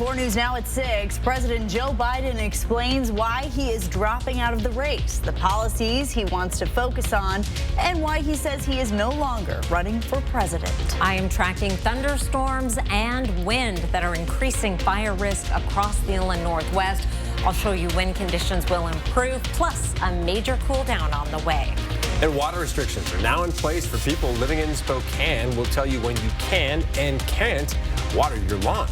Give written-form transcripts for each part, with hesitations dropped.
4 News now at 6. President Joe Biden explains why he is dropping out of the race, the policies he wants to focus on, and why he says he is no longer running for president. I am tracking thunderstorms and wind that are increasing fire risk across the inland Northwest. I'll show you when conditions will improve, plus a major cool down on the way. And water restrictions are now in place for people living in Spokane. We'll tell you when you can and can't water your lawn.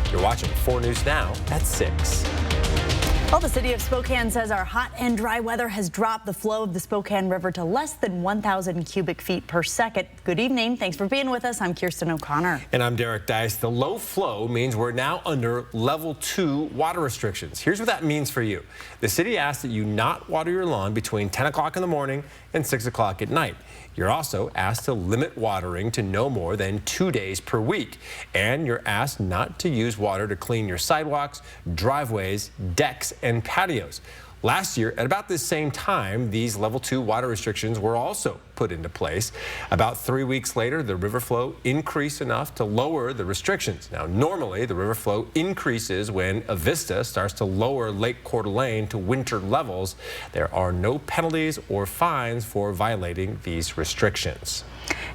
You're watching 4 News now at 6. Well, the city of Spokane says our hot and dry weather has dropped the flow of the Spokane River to less than 1,000 cubic feet per second. Good evening. Thanks for being with us. I'm Kirsten O'Connor. And I'm Derek Dice. The low flow means we're now under level 2 water restrictions. Here's what that means for you. The city asks that you not water your lawn between 10 o'clock in the morning and 6 o'clock at night. You're also asked to limit watering to no more than 2 days per week. And you're asked not to use water to clean your sidewalks, driveways, decks, and patios. Last year, at about this same time, these level 2 water restrictions were also put into place. About 3 weeks later, the river flow increased enough to lower the restrictions. Now, normally, the river flow increases when Avista starts to lower Lake Coeur d'Alene to winter levels. There are no penalties or fines for violating these restrictions.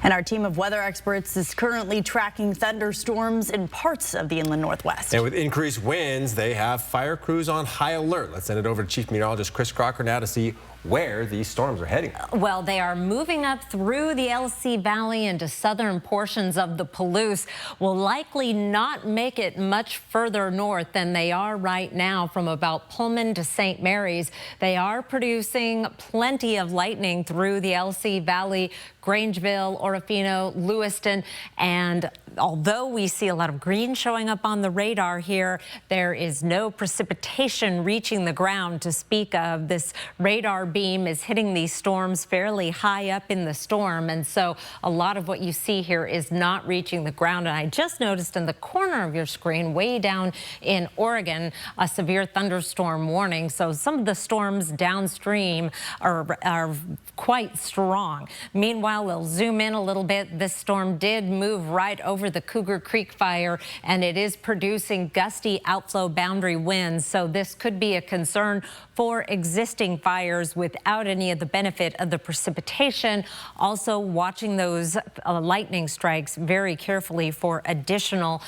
And our team of weather experts is currently tracking thunderstorms in parts of the inland Northwest. And with increased winds, they have fire crews on high alert. Let's send it over to Chief Meteorologist Chris Crocker now to see where these storms are heading. Well, they are moving up through the LC Valley into southern portions of the Palouse. Will likely not make it much further north than they are right now from about Pullman to St. Mary's. They are producing plenty of lightning through the LC Valley, Grangeville, Orofino, Lewiston, and although we see a lot of green showing up on the radar here, there is no precipitation reaching the ground to speak of. This radar beam is hitting these storms fairly high up in the storm, and so a lot of what you see here is not reaching the ground. And I just noticed in the corner of your screen, way down in Oregon, a severe thunderstorm warning. So some of the storms downstream are quite strong. Meanwhile, we'll zoom in a little bit. This storm did move right over the Cougar Creek fire, and it is producing gusty outflow boundary winds. So this could be a concern for existing fires without any of the benefit of the precipitation. Also watching those lightning strikes very carefully for additional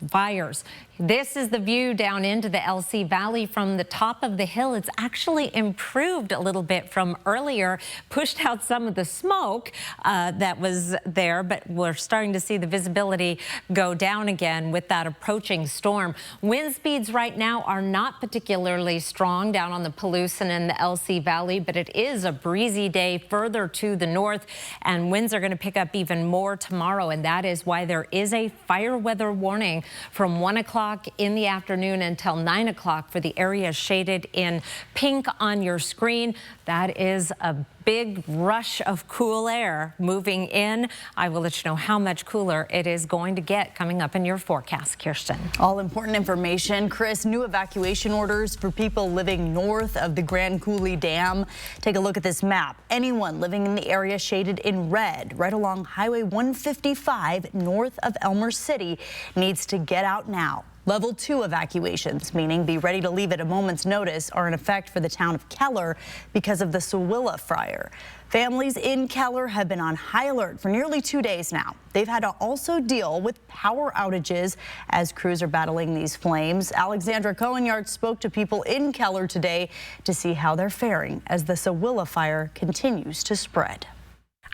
fires. This is the view down into the LC Valley from the top of the hill. It's actually improved a little bit from earlier, pushed out some of the smoke that was there, but we're starting to see the visibility go down again with that approaching storm. Wind speeds right now are not particularly strong down on the Palouse and in the LC Valley, but it is a breezy day further to the north, and winds are going to pick up even more tomorrow, and that is why there is a fire weather warning from 1 o'clock in the afternoon until 9 o'clock for the areas shaded in pink on your screen. That is a big rush of cool air moving in. I will let you know how much cooler it is going to get coming up in your forecast, Kirsten. All important information. Chris, new evacuation orders for people living north of the Grand Coulee Dam. Take a look at this map. Anyone living in the area shaded in red right along Highway 155 north of Elmer City needs to get out now. Level 2 evacuations, meaning be ready to leave at a moment's notice, are in effect for the town of Keller because of the Sewilla fire. Families in Keller have been on high alert for nearly 2 days now. They've had to also deal with power outages as crews are battling these flames. Alexandra Cohenyard spoke to people in Keller today to see how they're faring as the Sewilla fire continues to spread.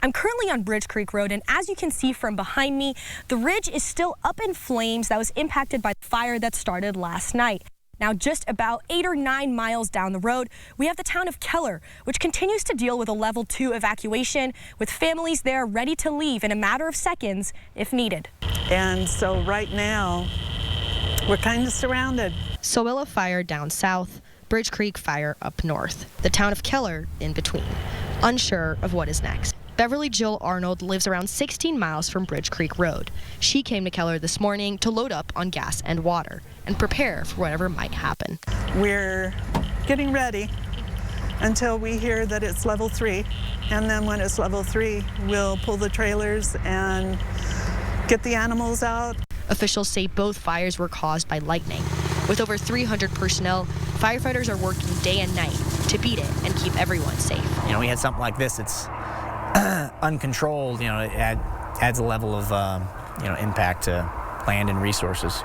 I'm currently on Bridge Creek Road, and as you can see from behind me, the ridge is still up in flames that was impacted by the fire that started last night. Now, just about 8 or 9 miles down the road, we have the town of Keller, which continues to deal with a level 2 evacuation, with families there ready to leave in a matter of seconds if needed. And so right now, we're kind of surrounded. Sewilla fire down south, Bridge Creek fire up north, the town of Keller in between, unsure of what is next. Beverly Jill Arnold lives around 16 miles from Bridge Creek Road. She came to Keller this morning to load up on gas and water and prepare for whatever might happen. We're getting ready until we hear that it's level 3. And then when it's level 3, we'll pull the trailers and get the animals out. Officials say both fires were caused by lightning. With over 300 personnel, firefighters are working day and night to beat it and keep everyone safe. You know, we had something like this, it's uncontrolled, you know, it adds a level of, impact to land and resources.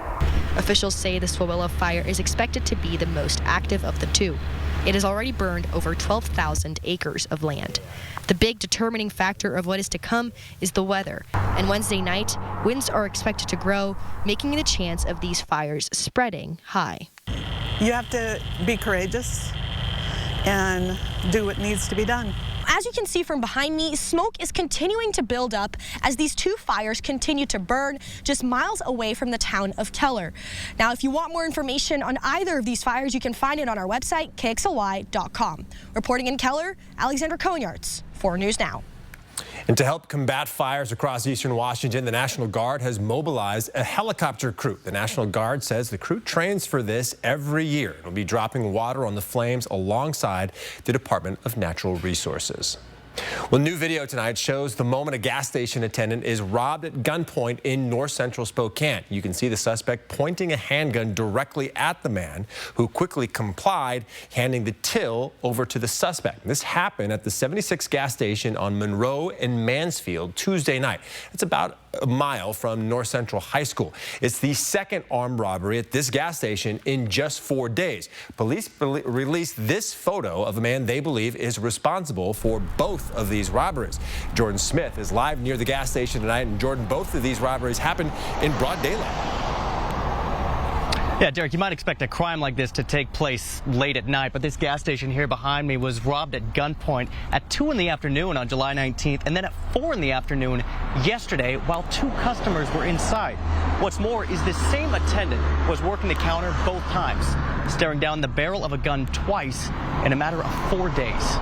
Officials say the Swawilla fire is expected to be the most active of the two. It has already burned over 12,000 acres of land. The big determining factor of what is to come is the weather. And Wednesday night, winds are expected to grow, making the chance of these fires spreading high. You have to be courageous and do what needs to be done. As you can see from behind me, smoke is continuing to build up as these two fires continue to burn just miles away from the town of Keller. Now, if you want more information on either of these fires, you can find it on our website, kxly.com. Reporting in Keller, Alexander Conyards, 4 News Now. And to help combat fires across eastern Washington, the National Guard has mobilized a helicopter crew. The National Guard says the crew trains for this every year. It will be dropping water on the flames alongside the Department of Natural Resources. Well, new video tonight shows the moment a gas station attendant is robbed at gunpoint in north central Spokane. You can see the suspect pointing a handgun directly at the man, who quickly complied, handing the till over to the suspect. This happened at the 76 gas station on Monroe and Mansfield Tuesday night. It's about a mile from North Central High School. It's the second armed robbery at this gas station in just 4 days. Police released this photo of a man they believe is responsible for both of these robberies. Jordan Smith is live near the gas station tonight. And Jordan, both of these robberies happened in broad daylight. Yeah, Derek, you might expect a crime like this to take place late at night, but this gas station here behind me was robbed at gunpoint at 2 in the afternoon on July 19th, and then at 4 in the afternoon yesterday while 2 customers were inside. What's more is this same attendant was working the counter both times, staring down the barrel of a gun twice in a matter of 4 days.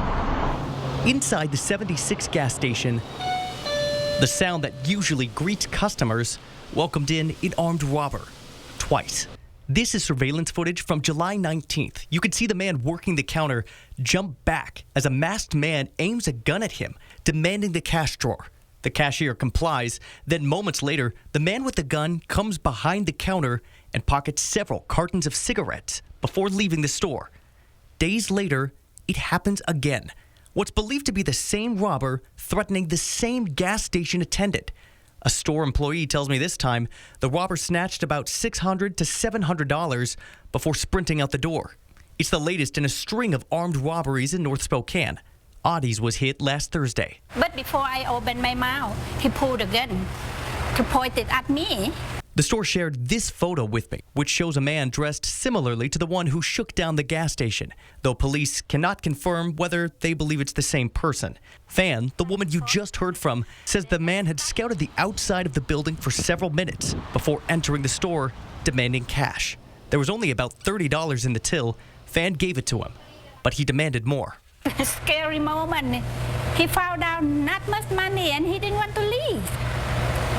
Inside the 76 gas station, the sound that usually greets customers welcomed in an armed robber twice. This is surveillance footage from July 19th. You can see the man working the counter jump back as a masked man aims a gun at him, demanding the cash drawer. The cashier complies. Then moments later, the man with the gun comes behind the counter and pockets several cartons of cigarettes before leaving the store. Days later, it happens again. What's believed to be the same robber threatening the same gas station attendant. A store employee tells me this time the robber snatched about $600 to $700 before sprinting out the door. It's the latest in a string of armed robberies in North Spokane. Audie's was hit last Thursday. But before I opened my mouth, he pulled a gun to point it at me. The store shared this photo with me, which shows a man dressed similarly to the one who shook down the gas station, though police cannot confirm whether they believe it's the same person. Fan, the woman you just heard from, says the man had scouted the outside of the building for several minutes before entering the store, demanding cash. There was only about $30 in the till. Fan gave it to him, but he demanded more. A scary moment. He found out not much money and he didn't want to leave.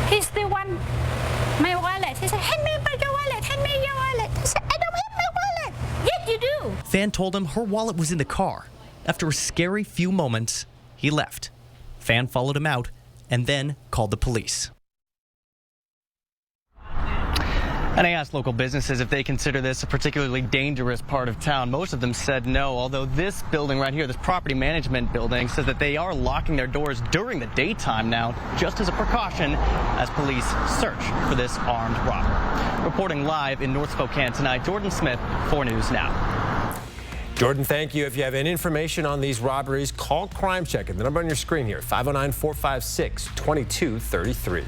He still want my wallet. He said, hand me your wallet, hand me your wallet. I said, I don't have my wallet. Yes, you do. Fan told him her wallet was in the car. After a scary few moments, he left. Fan followed him out and then called the police. And I asked local businesses if they consider this a particularly dangerous part of town. Most of them said no, although this building right here, this property management building, says that they are locking their doors during the daytime now, just as a precaution as police search for this armed robber. Reporting live in North Spokane tonight, Jordan Smith, 4 News Now. Jordan, thank you. If you have any information on these robberies, call Crime Check at the number on your screen here, 509-456-2233.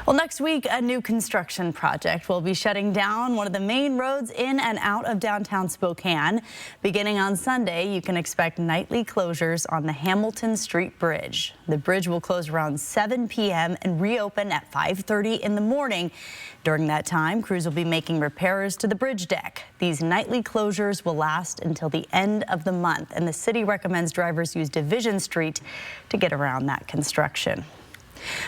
Well, next week, a new construction project will be shutting down one of the main roads in and out of downtown Spokane. Beginning on Sunday, you can expect nightly closures on the Hamilton Street Bridge. The bridge will close around 7 p.m. and reopen at 5:30 in the morning. During that time, crews will be making repairs to the bridge deck. These nightly closures will last until the end of the month, and the city recommends drivers use Division Street to get around that construction.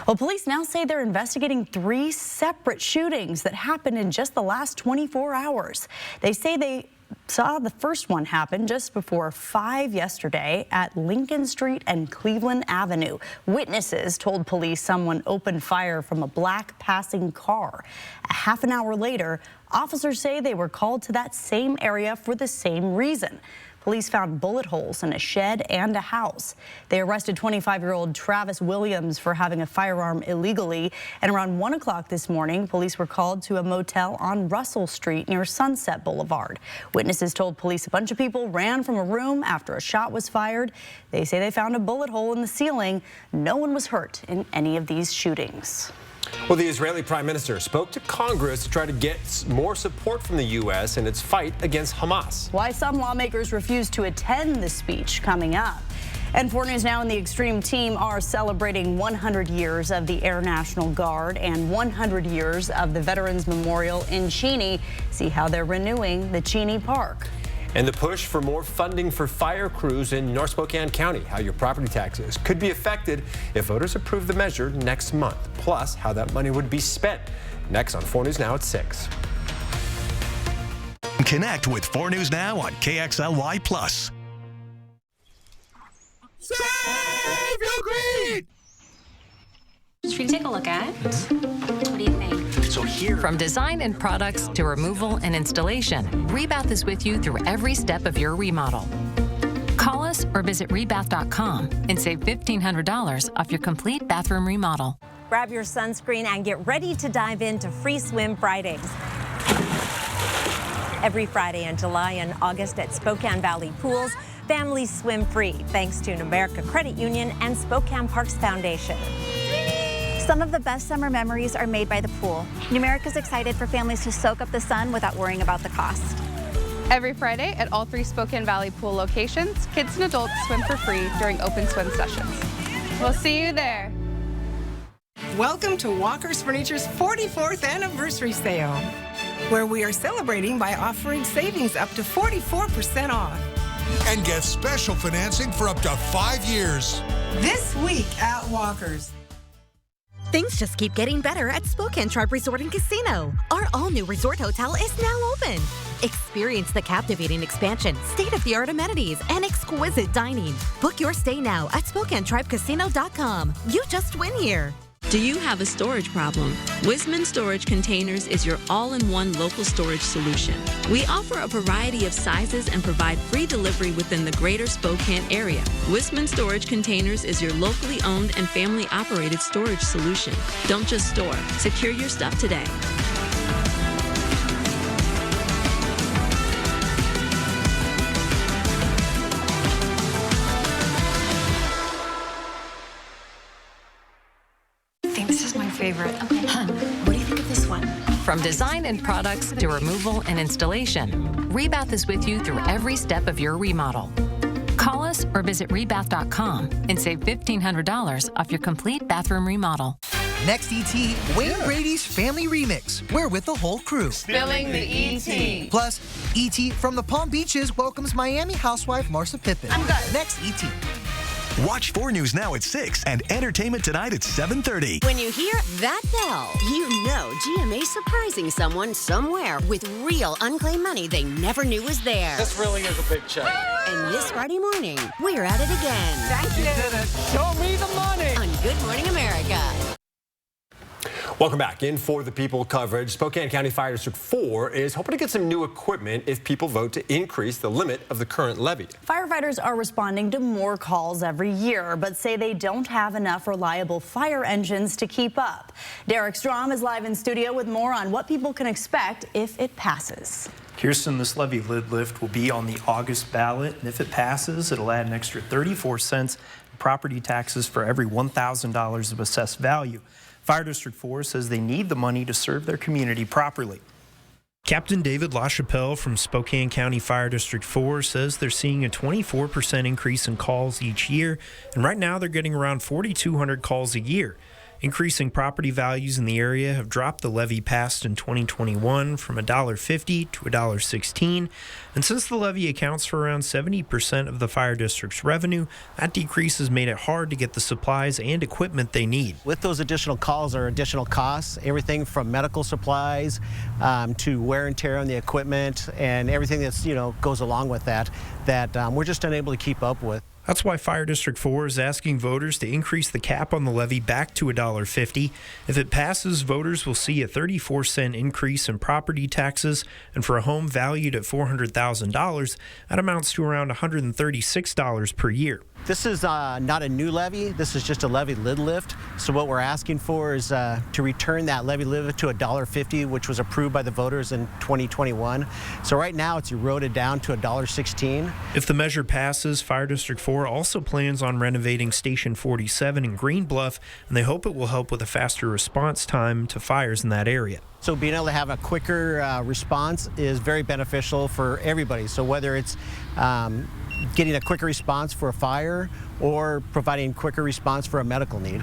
Well, police now say they're investigating 3 separate shootings that happened in just the last 24 hours. They say they saw the first one happen just before 5 yesterday at Lincoln Street and Cleveland Avenue. Witnesses told police someone opened fire from a black passing car. A half an hour later, officers say they were called to that same area for the same reason. Police found bullet holes in a shed and a house. They arrested 25-year-old Travis Williams for having a firearm illegally. And around 1 o'clock this morning, police were called to a motel on Russell Street near Sunset Boulevard. Witnesses told police a bunch of people ran from a room after a shot was fired. They say they found a bullet hole in the ceiling. No one was hurt in any of these shootings. Well, the Israeli prime minister spoke to Congress to try to get more support from the U.S. in its fight against Hamas. Why some lawmakers refuse to attend the speech coming up. And 4 News Now and the Extreme team are celebrating 100 years of the Air National Guard and 100 years of the Veterans Memorial in Cheney. See how they're renewing the Cheney Park. And the push for more funding for fire crews in North Spokane County, how your property taxes could be affected if voters approve the measure next month, plus how that money would be spent. Next on 4 News Now at 6. Connect with 4 News Now on KXLY+. Save your greed! Should we take a look at? What do you think? So here, from design and products to removal and installation, Rebath is with you through every step of your remodel. Call us or visit rebath.com and save $1,500 off your complete bathroom remodel. Grab your sunscreen and get ready to dive into Free Swim Fridays. Every Friday in July and August at Spokane Valley Pools, families swim free thanks to America Credit Union and Spokane Parks Foundation. Some of the best summer memories are made by the pool. Numerica's excited for families to soak up the sun without worrying about the cost. Every Friday at all 3 Spokane Valley Pool locations, kids and adults swim for free during open swim sessions. We'll see you there. Welcome to Walker's Furniture's 44th anniversary sale, where we are celebrating by offering savings up to 44% off. And get special financing for up to 5 years. This week at Walker's. Things just keep getting better at Spokane Tribe Resort and Casino. Our all-new resort hotel is now open. Experience the captivating expansion, state-of-the-art amenities, and exquisite dining. Book your stay now at SpokaneTribeCasino.com. You just win here. Do you have a storage problem? Wisman Storage Containers is your all-in-one local storage solution. We offer a variety of sizes and provide free delivery within the greater Spokane area. Wisman Storage Containers is your locally owned and family-operated storage solution. Don't just store. Secure your stuff today. Favorite. Okay, hon, what do you think of this one? From design and products to removal and installation, Rebath is with you through every step of your remodel. Call us or visit rebath.com and save $1,500 off your complete bathroom remodel. Next ET, Wayne Brady's Family Remix. We're with the whole crew. Spilling the ET. Plus, ET from the Palm Beaches welcomes Miami housewife Marcia Pippen. I'm good. Next ET. Watch 4 News Now at 6 and Entertainment Tonight at 7:30. When you hear that bell, you know GMA's surprising someone somewhere with real unclaimed money they never knew was there. This really is a big check. And this Friday morning, we're at it again. Thank you. You did it. Show me the money. On Good Morning America. Welcome back. In For the People coverage, Spokane County Fire District 4 is hoping to get some new equipment if people vote to increase the limit of the current levy. Firefighters are responding to more calls every year, but say they don't have enough reliable fire engines to keep up. Derek Strom is live in studio with more on what people can expect if it passes. Kirsten, this levy lid lift will be on the August ballot, and if it passes, it'll add an extra 34 cents in property taxes for every $1,000 of assessed value. Fire District 4 says they need the money to serve their community properly. Captain David LaChapelle from Spokane County Fire District 4 says they're seeing a 24% increase in calls each year, and right now they're getting around 4,200 calls a year. Increasing property values in the area have dropped the levy passed in 2021 from $1.50 to $1.16. And since the levy accounts for around 70% of the fire district's revenue, that decrease has made it hard to get the supplies and equipment they need. With those additional calls are additional costs, everything from medical supplies to wear and tear on the equipment and everything that's, goes along with that we're just unable to keep up with. That's why Fire District 4 is asking voters to increase the cap on the levy back to $1.50. If it passes, voters will see a 34-cent increase in property taxes, and for a home valued at $400,000, that amounts to around $136 per year. This is not a new levy. This is just a levy lid lift. So what we're asking for is to return that levy lid lift to $1.50, which was approved by the voters in 2021. So right now it's eroded down to $1.16. If the measure passes, Fire District 4 also plans on renovating Station 47 in Green Bluff, and they hope it will help with a faster response time to fires in that area. So being able to have a quicker response is very beneficial for everybody. So whether it's getting a quicker response for a fire or providing quicker response for a medical need.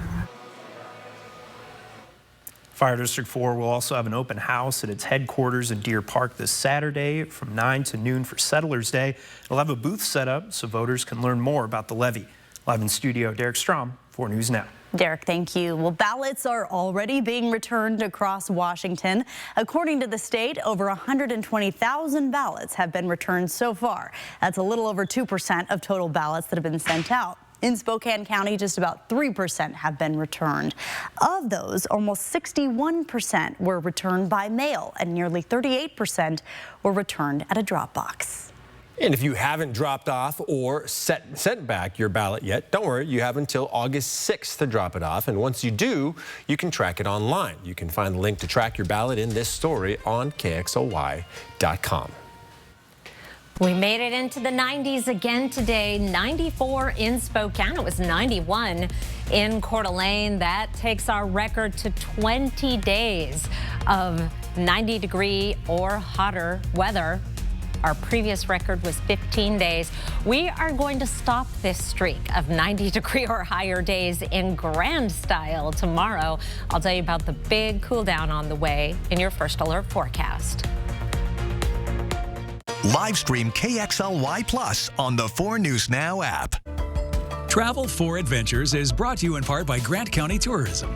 Fire District 4 will also have an open house at its headquarters in Deer Park this Saturday from 9 to noon for Settlers Day. It'll have a booth set up so voters can learn more about the levy. Live in studio, Derek Strom, 4 News Now. Derek, thank you. Well, ballots are already being returned across Washington. According to the state, over 120,000 ballots have been returned so far. That's a little over 2% of total ballots that have been sent out. In Spokane County, just about 3% have been returned. Of those, almost 61% were returned by mail, and nearly 38% were returned at a drop box. And if you haven't dropped off or sent back your ballot yet, don't worry, you have until August 6th to drop it off. And once you do, you can track it online. You can find the link to track your ballot in this story on KXLY.com. We made it into the 90s again today. 94 in Spokane. It was 91 in Coeur d'Alene. That takes our record to 20 days of 90-degree or hotter weather. Our previous record was 15 days. We are going to stop this streak of 90-degree or higher days in grand style tomorrow. I'll tell you about the big cool down on the way in your first alert forecast. Live stream KXLY Plus on the 4 News Now app. Travel for Adventures is brought to you in part by Grant County Tourism.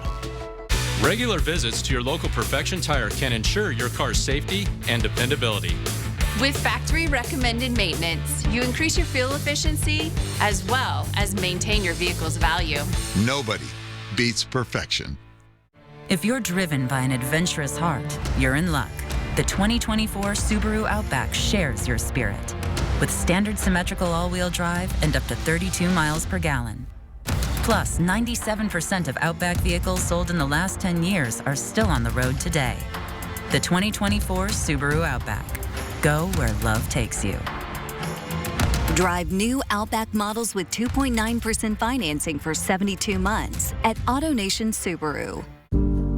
Regular visits to your local Perfection Tire can ensure your car's safety and dependability. With factory recommended maintenance, you increase your fuel efficiency as well as maintain your vehicle's value. Nobody beats perfection. If you're driven by an adventurous heart, you're in luck. The 2024 Subaru Outback shares your spirit. With standard symmetrical all-wheel drive and up to 32 miles per gallon. Plus, 97% of Outback vehicles sold in the last 10 years are still on the road today. The 2024 Subaru Outback. Go where love takes you. Drive new Outback models with 2.9% financing for 72 months at AutoNation Subaru.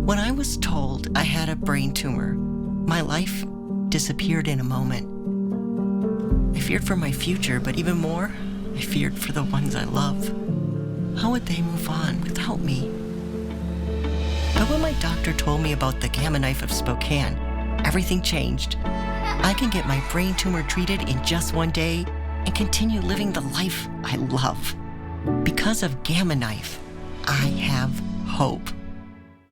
When I was told I had a brain tumor, my life disappeared in a moment. I feared for my future, but even more, I feared for the ones I love. How would they move on without me? But when my doctor told me about the Gamma Knife of Spokane, everything changed. I can get my brain tumor treated in just one day and continue living the life I love. Because of Gamma Knife, I have hope.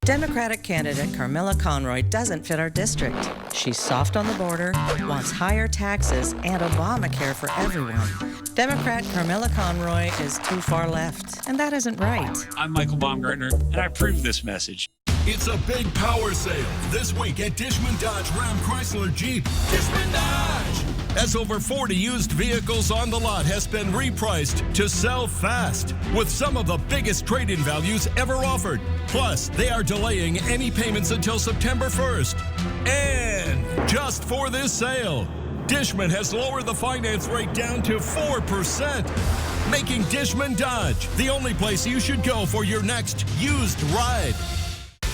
Democratic candidate Carmilla Conroy doesn't fit our district. She's soft on the border, wants higher taxes, and Obamacare for everyone. Democrat Carmilla Conroy is too far left, and that isn't right. I'm Michael Baumgartner, and I approve this message. It's a big power sale this week at Dishman Dodge Ram Chrysler Jeep. Dishman Dodge! As over 40 used vehicles on the lot has been repriced to sell fast with some of the biggest trade-in values ever offered. Plus, they are delaying any payments until September 1st. And just for this sale, Dishman has lowered the finance rate down to 4%, making Dishman Dodge the only place you should go for your next used ride.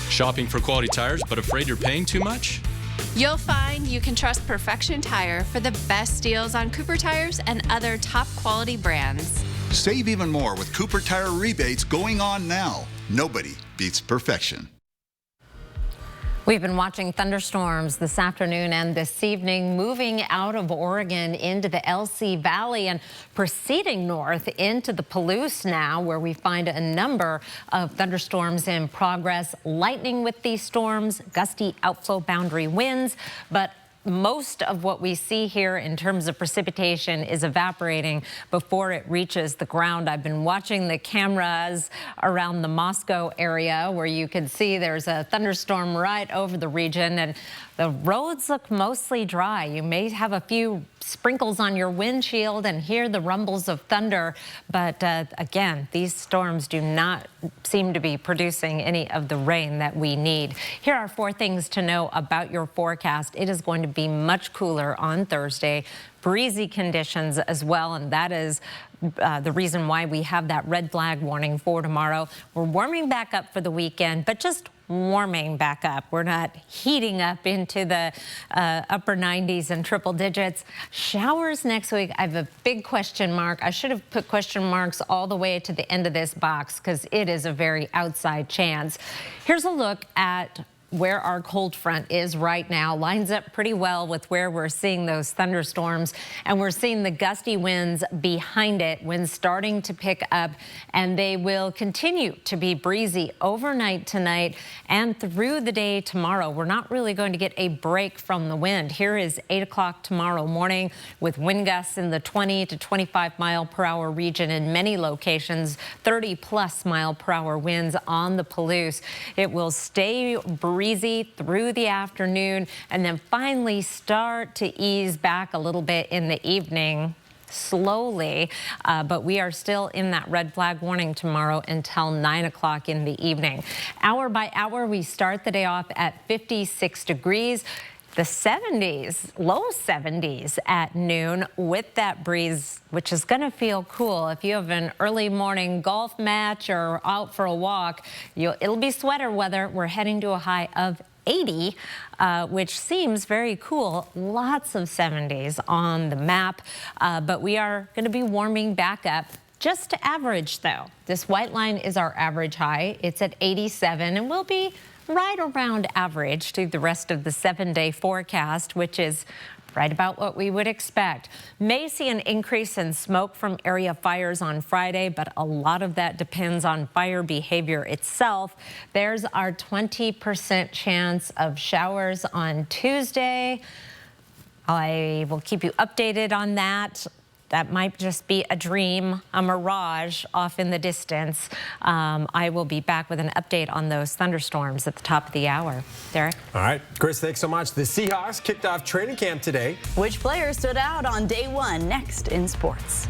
Shopping for quality tires but afraid you're paying too much? You'll find you can trust Perfection Tire for the best deals on Cooper tires and other top quality brands. Save even more with Cooper Tire rebates going on now. Nobody beats perfection. We've been watching thunderstorms this afternoon and this evening moving out of Oregon into the LC Valley and proceeding north into the Palouse now, where we find a number of thunderstorms in progress. Lightning with these storms, gusty outflow boundary winds, but most of what we see here in terms of precipitation is evaporating before it reaches the ground. I've been watching the cameras around the Moscow area where you can see there's a thunderstorm right over the region, and the roads look mostly dry. You may have a few sprinkles on your windshield and hear the rumbles of thunder, but again, these storms do not seem to be producing any of the rain that we need. Here are 4 things to know about your forecast. It is going to be much cooler on Thursday. Breezy conditions as well, and that is the reason why we have that red flag warning for tomorrow. We're warming back up for the weekend, but just warming back up. We're not heating up into the upper 90s and triple digits. Showers next week, I have a big question mark. I should have put question marks all the way to the end of this box because it is a very outside chance. Here's a look at where our cold front is right now. Lines up pretty well with where we're seeing those thunderstorms, and we're seeing the gusty winds behind it, winds starting to pick up, and they will continue to be breezy overnight tonight and through the day tomorrow. We're not really going to get a break from the wind. Here is 8 o'clock tomorrow morning with wind gusts in the 20 to 25 mile per hour region in many locations, 30+ mile per hour winds on the Palouse. It will stay breezy through the afternoon and then finally start to ease back a little bit in the evening slowly, but we are still in that red flag warning tomorrow until 9 o'clock in the evening. Hour by hour, we start the day off at 56 degrees. The 70s, low 70s at noon with that breeze, which is going to feel cool. If you have an early morning golf match or out for a walk, it'll be sweater weather. We're heading to a high of 80, which seems very cool. Lots of 70s on the map, but we are going to be warming back up. Just to average, though. This white line is our average high. It's at 87, and we'll be right around average through the rest of the 7-day forecast, which is right about what we would expect. May see an increase in smoke from area fires on Friday, but a lot of that depends on fire behavior itself. There's our 20% chance of showers on Tuesday. I will keep you updated on that. That might just be a dream, a mirage off in the distance. I will be back with an update on those thunderstorms at the top of the hour. Derek? All right, Chris, thanks so much. The Seahawks kicked off training camp today. Which players stood out on day 1? Next in sports.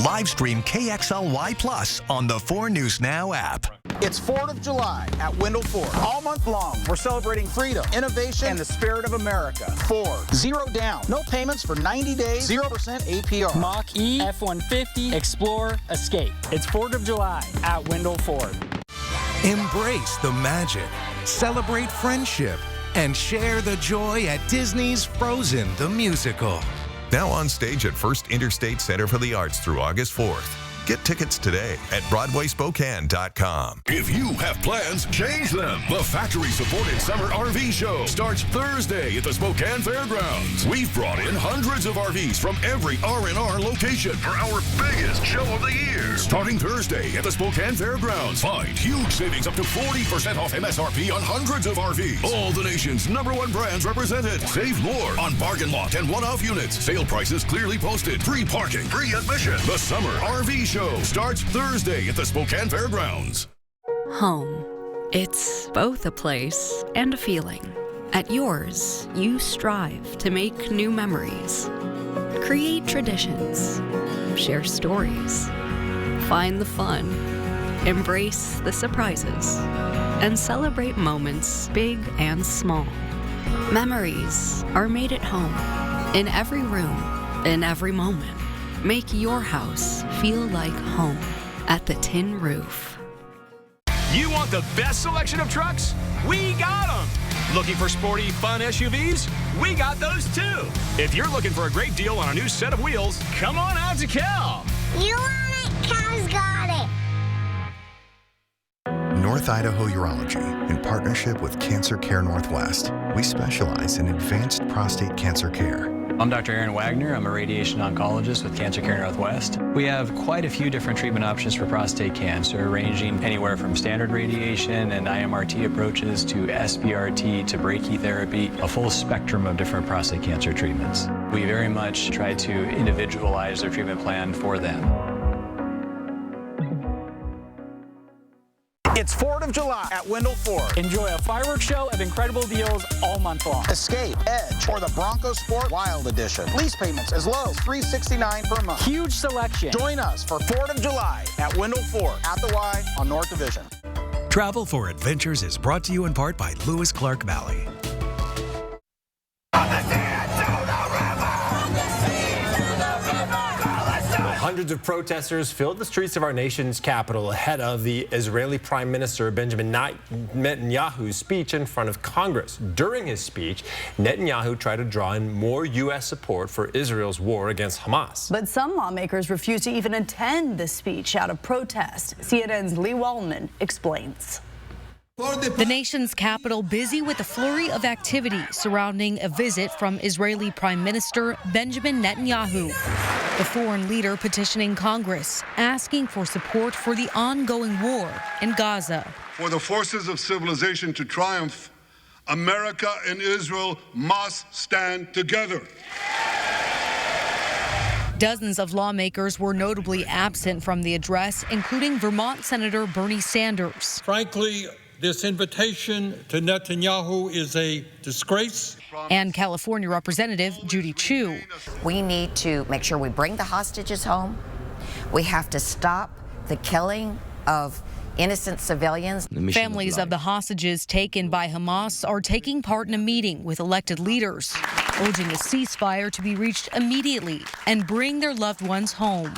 Live stream KXLY Plus on the 4 News Now app. It's 4th of July at Wendell Ford. All month long, we're celebrating freedom, innovation, and the spirit of America. Ford, 0 down, no payments for 90 days, 0% APR. Mach-E, F-150, Explorer, Escape. It's 4th of July at Wendell Ford. Embrace the magic, celebrate friendship, and share the joy at Disney's Frozen the Musical. Now on stage at First Interstate Center for the Arts through August 4th. Get tickets today at BroadwaySpokane.com. If you have plans, change them. The factory-supported Summer RV Show starts Thursday at the Spokane Fairgrounds. We've brought in hundreds of RVs from every R&R location for our biggest show of the year. Starting Thursday at the Spokane Fairgrounds, find huge savings up to 40% off MSRP on hundreds of RVs. All the nation's #1 brands represented. Save more on bargain lot and one-off units. Sale prices clearly posted. Free parking, free admission. The Summer RV Show starts Thursday at the Spokane Fairgrounds. Home. It's both a place and a feeling. At yours, you strive to make new memories, create traditions, share stories, find the fun, embrace the surprises, and celebrate moments big and small. Memories are made at home, in every room, in every moment. Make your house feel like home at the Tin Roof. You want the best selection of trucks? We got them! Looking for sporty, fun SUVs? We got those too. If you're looking for a great deal on a new set of wheels, come on out to Cal. You want it? Cal's got it. North Idaho Urology, in partnership with Cancer Care Northwest, we specialize in advanced prostate cancer care. I'm Dr. Aaron Wagner. I'm a radiation oncologist with Cancer Care Northwest. We have quite a few different treatment options for prostate cancer, ranging anywhere from standard radiation and IMRT approaches to SBRT to brachytherapy, a full spectrum of different prostate cancer treatments. We very much try to individualize their treatment plan for them. It's 4th of July at Wendell Ford. Enjoy a fireworks show of incredible deals all month long. Escape, Edge, or the Bronco Sport Wild Edition. Lease payments as low as $369 per month. Huge selection. Join us for 4th of July at Wendell Ford at the Y on North Division. Travel for Adventures is brought to you in part by Lewis Clark Valley. Hundreds of protesters filled the streets of our nation's capital ahead of the Israeli Prime Minister Benjamin Netanyahu's speech in front of Congress. During his speech, Netanyahu tried to draw in more U.S. support for Israel's war against Hamas. But some lawmakers refused to even attend the speech out of protest. CNN's Lee Waldman explains. The nation's capital busy with a flurry of activity surrounding a visit from Israeli Prime Minister Benjamin Netanyahu. The foreign leader petitioning Congress, asking for support for the ongoing war in Gaza. For the forces of civilization to triumph, America and Israel must stand together. Dozens of lawmakers were notably absent from the address, including Vermont Senator Bernie Sanders. Frankly, this invitation to Netanyahu is a disgrace. And California Representative Judy Chu. We need to make sure we bring the hostages home. We have to stop the killing of innocent civilians. Families of the hostages taken by Hamas are taking part in a meeting with elected leaders, urging a ceasefire to be reached immediately and bring their loved ones home.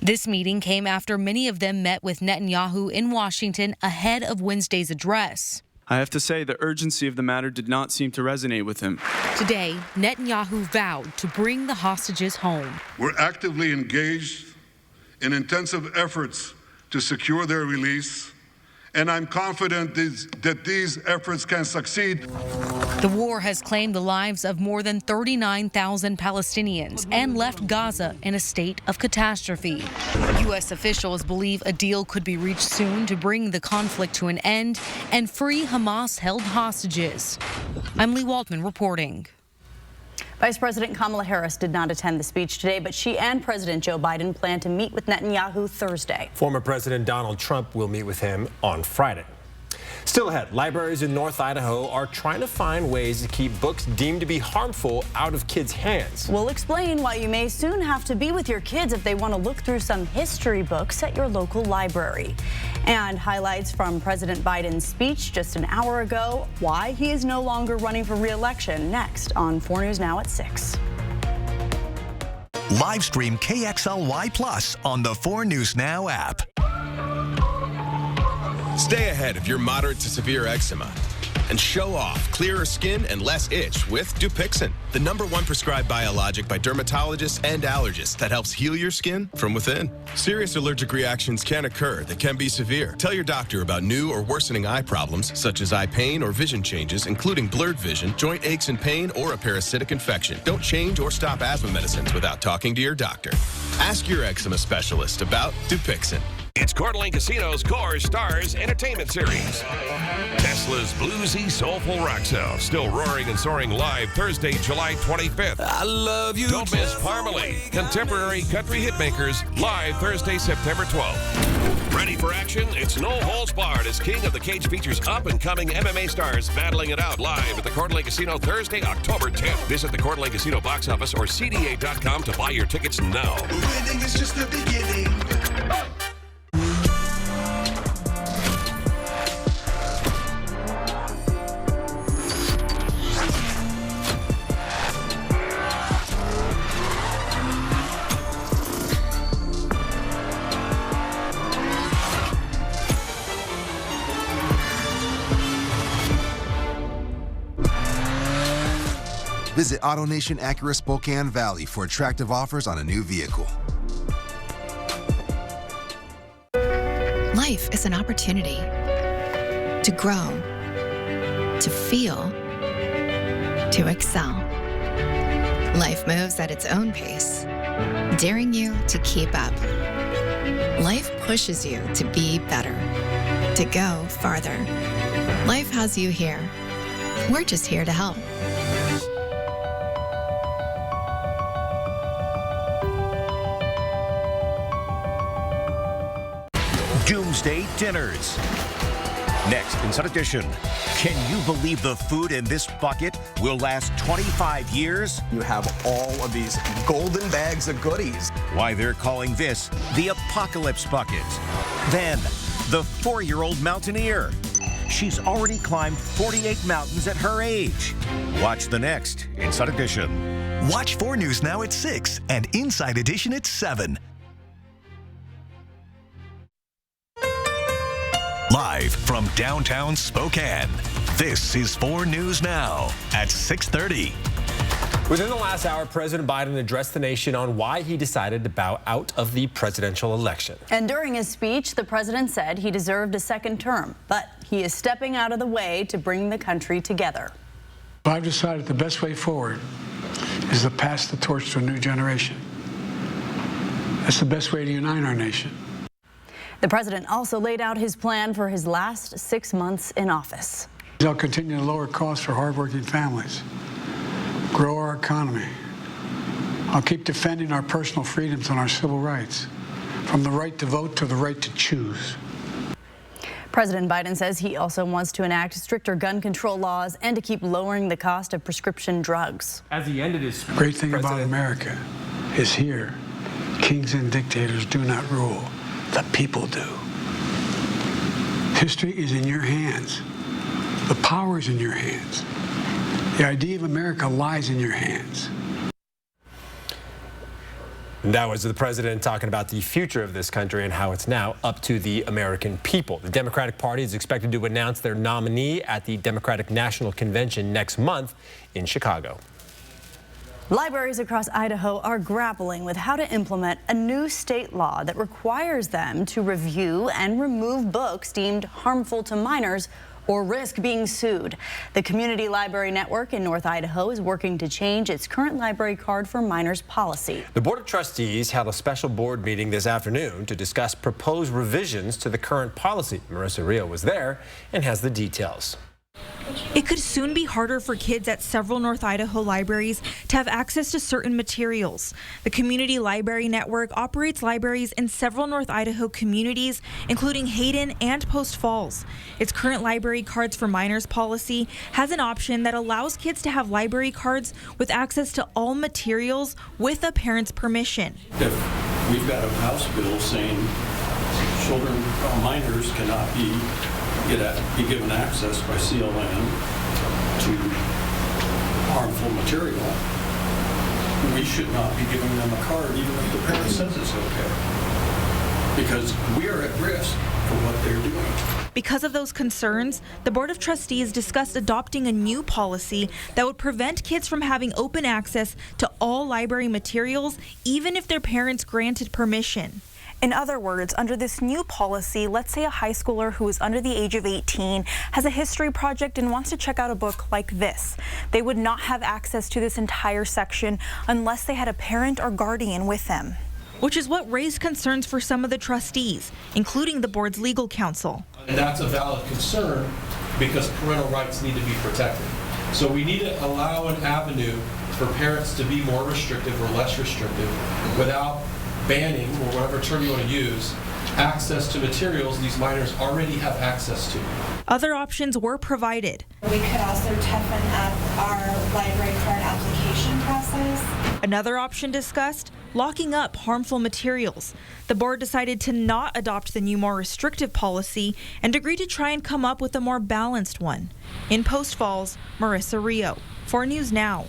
This meeting came after many of them met with Netanyahu in Washington ahead of Wednesday's address. I have to say the urgency of the matter did not seem to resonate with him. Today, Netanyahu vowed to bring the hostages home. We're actively engaged in intensive efforts to secure their release, and I'm confident that these efforts can succeed. The war has claimed the lives of more than 39,000 Palestinians and left Gaza in a state of catastrophe. U.S. officials believe a deal could be reached soon to bring the conflict to an end and free Hamas-held hostages. I'm Lee Waldman reporting. Vice President Kamala Harris did not attend the speech today, but she and President Joe Biden plan to meet with Netanyahu Thursday. Former President Donald Trump will meet with him on Friday. Still ahead, libraries in North Idaho are trying to find ways to keep books deemed to be harmful out of kids' hands. We'll explain why you may soon have to be with your kids if they want to look through some history books at your local library. And highlights from President Biden's speech just an hour ago, why he is no longer running for re-election, next on 4 News Now at 6. Live stream KXLY Plus on the 4 News Now app. Stay ahead of your moderate to severe eczema and show off clearer skin and less itch with Dupixent, the #1 prescribed biologic by dermatologists and allergists that helps heal your skin from within. Serious allergic reactions can occur that can be severe. Tell your doctor about new or worsening eye problems such as eye pain or vision changes, including blurred vision, joint aches and pain, or a parasitic infection. Don't change or stop asthma medicines without talking to your doctor. Ask your eczema specialist about Dupixent. It's Coeur d'Alene Casino's Core Stars Entertainment Series. Tesla's bluesy, soulful rock sound still roaring and soaring live Thursday, July 25th. I love you. Don't miss Parmalee, contemporary country hitmakers, live Thursday, September 12th. Ready for action? It's no holds barred as King of the Cage features up-and-coming MMA stars battling it out live at the Coeur d'Alene Casino Thursday, October 10th. Visit the Coeur d'Alene Casino box office or CDA.com to buy your tickets now. Winning is just the beginning. Visit AutoNation Acura Spokane Valley for attractive offers on a new vehicle. Life is an opportunity to grow, to feel, to excel. Life moves at its own pace, daring you to keep up. Life pushes you to be better, to go farther. Life has you here. We're just here to help. Doomsday dinners. Next, Inside Edition. Can you believe the food in this bucket will last 25 years? You have all of these golden bags of goodies. Why they're calling this the Apocalypse Bucket. Then, the 4-year-old mountaineer. She's already climbed 48 mountains at her age. Watch the next Inside Edition. Watch 4 News now at 6 and Inside Edition at 7. Live from downtown Spokane, this is 4 News Now at 6:30. Within the last hour, President Biden addressed the nation on why he decided to bow out of the presidential election. And during his speech, the president said he deserved a second term, but he is stepping out of the way to bring the country together. I've decided the best way forward is to pass the torch to a new generation. That's the best way to unite our nation. The president also laid out his plan for his last 6 months in office. I'll continue to lower costs for hardworking families, grow our economy. I'll keep defending our personal freedoms and our civil rights, from the right to vote to the right to choose. President Biden says he also wants to enact stricter gun control laws and to keep lowering the cost of prescription drugs. As he ended his speech, great thing about America is here, kings and dictators do not rule. The people do. History is in your hands. The power is in your hands. The idea of America lies in your hands. That was the president talking about the future of this country and how it's now up to the American people. The Democratic Party is expected to announce their nominee at the Democratic National Convention next month in Chicago. Libraries across Idaho are grappling with how to implement a new state law that requires them to review and remove books deemed harmful to minors or risk being sued. The Community Library Network in North Idaho is working to change its current library card for minors policy. The Board of Trustees held a special board meeting this afternoon to discuss proposed revisions to the current policy. Marissa Rio was there and has the details. It could soon be harder for kids at several North Idaho libraries to have access to certain materials. The Community Library Network operates libraries in several North Idaho communities, including Hayden and Post Falls. Its current library cards for minors policy has an option that allows kids to have library cards with access to all materials with a parent's permission. If we've got a House bill saying children, minors cannot be given access by CLN to harmful material, we should not be giving them a card even if the parent says it's okay, because we are at risk for what they're doing. Because of those concerns, the Board of Trustees discussed adopting a new policy that would prevent kids from having open access to all library materials, even if their parents granted permission. In other words, under this new policy, let's say a high schooler who is under the age of 18 has a history project and wants to check out a book like this. They would not have access to this entire section unless they had a parent or guardian with them. Which is what raised concerns for some of the trustees, including the board's legal counsel. And that's a valid concern because parental rights need to be protected. So we need to allow an avenue for parents to be more restrictive or less restrictive without banning, or whatever term you want to use, access to materials these minors already have access to. Other options were provided. We could also toughen up our library card application process. Another option discussed, locking up harmful materials. The board decided to not adopt the new, more restrictive policy and agreed to try and come up with a more balanced one. In Post Falls, Marissa Rio, 4 News Now.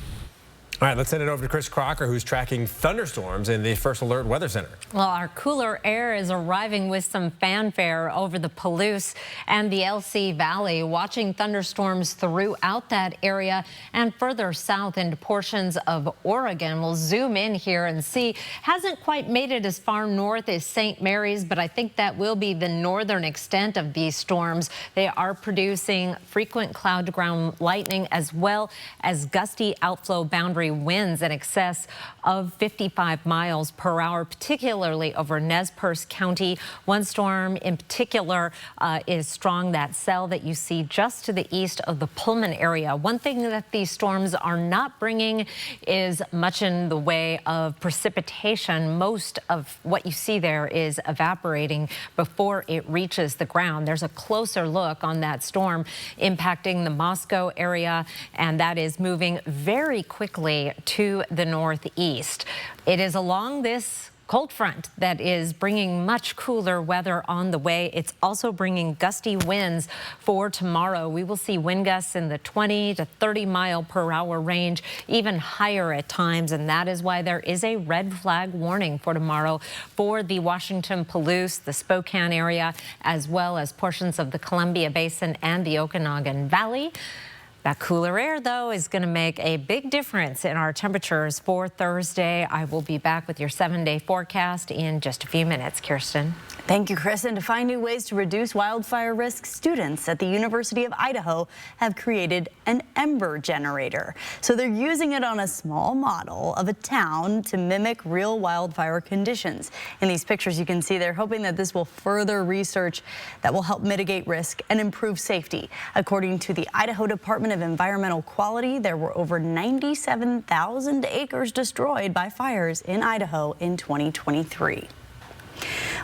All right, let's send it over to Chris Crocker, who's tracking thunderstorms in the First Alert Weather Center. Well, our cooler air is arriving with some fanfare over the Palouse and the LC Valley, watching thunderstorms throughout that area and further south into portions of Oregon. We'll zoom in here and see. Hasn't quite made it as far north as St. Mary's, but I think that will be the northern extent of these storms. They are producing frequent cloud-to-ground lightning as well as gusty outflow boundary winds in excess of 55 miles per hour, particularly over Nez Perce County. One storm in particular is strong, that cell that you see just to the east of the Pullman area. One thing that these storms are not bringing is much in the way of precipitation. Most of what you see there is evaporating before it reaches the ground. There's a closer look on that storm impacting the Moscow area, and that is moving very quickly to the northeast. It is along this cold front that is bringing much cooler weather on the way. It's also bringing gusty winds for tomorrow. We will see wind gusts in the 20 to 30 mile per hour range, even higher at times, and that is why there is a red flag warning for tomorrow for the Washington Palouse, the Spokane area, as well as portions of the Columbia Basin and the Okanagan Valley. That cooler air, though, is going to make a big difference in our temperatures for Thursday. I will be back with your 7-day forecast in just a few minutes. Kirsten. Thank you, Chris. And to find new ways to reduce wildfire risk, students at the University of Idaho have created an ember generator. So they're using it on a small model of a town to mimic real wildfire conditions. In these pictures, you can see they're hoping that this will further research that will help mitigate risk and improve safety. According to the Idaho Department of Environmental Quality, there were over 97,000 acres destroyed by fires in Idaho in 2023.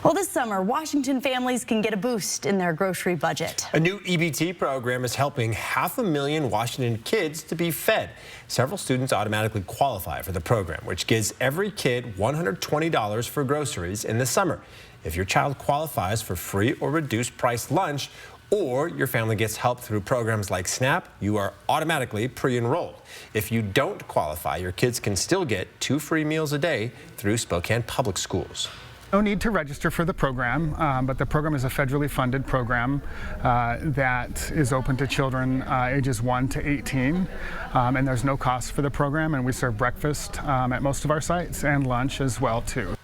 Well, this summer, Washington families can get a boost in their grocery budget. A new EBT program is helping 500,000 Washington kids to be fed. Several students automatically qualify for the program, which gives every kid $120 for groceries in the summer. If your child qualifies for free or reduced price lunch, or your family gets help through programs like SNAP, you are automatically pre-enrolled. If you don't qualify, your kids can still get 2 free meals a day through Spokane Public Schools. No need to register for the program, but the program is a federally funded program that is open to children ages 1 to 18, and there's no cost for the program, and we serve breakfast at most of our sites and lunch as well too.